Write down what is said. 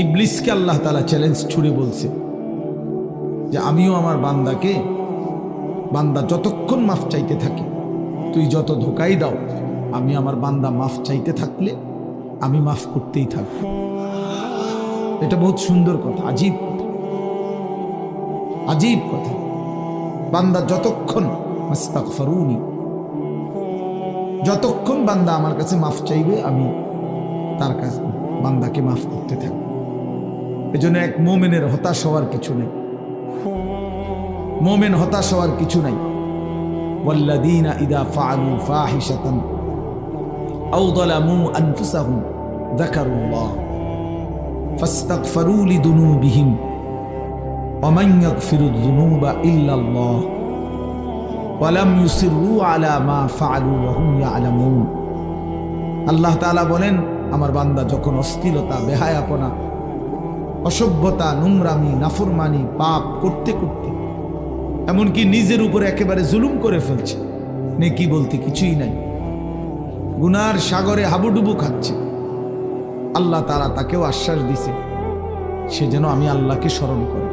ইবলিসকে আল্লাহ তাআলা চ্যালেঞ্জ ছুড়ে বলছে যে আমিও আমার বান্দাকে, বান্দা যতক্ষণ মাফ চাইতে থাকে, তুই যত ধোকাই দাও, আমি আমার বান্দা মাফ চাইতে থাকলে আমি মাফ করতেই থাকবো। এটা বহুত সুন্দর কথা, আজীব কথা, আজীব কথা। বান্দা যতক্ষণ মাস্তাগফিরুনি, যতক্ষণ বান্দা আমার কাছে মাফ চাইবে আমি তার কাছে বান্দাকে মাফ করতে থাকবো। এজন্য এক মুমিনের হতাশ হওয়ার কিছু নেই, মুমিন হতাশ হওয়ার কিছু নাই। ওয়াল্লাযীনা ইযা ফাআলু ফাহিশাতান আও যালামু আনফুসাহুম যাকারুল্লাহ ফাস্তাগফিরু লিযুনুবিহিম ওয়া মান ইয়াগফিরুয যুনুবা ইল্লাল্লাহ ওয়া লাম ইউসিররু আলা মা ফাআলু ওয়া হুম ইয়ালামুন। আল্লাহ তাআলা বলেন, আমার বান্দা যখন অশ্লীলতা, বেহায়াপনা, অসভ্যতা, নোংরামি, নাফরমানি, পাপ করতে করতে এমনকি নিজের উপরে একেবারে জুলুম করে ফেলছে, নেকি বলতে কিছুই নাই, গুনার সাগরে হাবুডুবু খাচ্ছে, আল্লাহ তাআলা তাকেও আশ্বাস দিছে সে যেন আমি আল্লাহকে স্মরণ করে।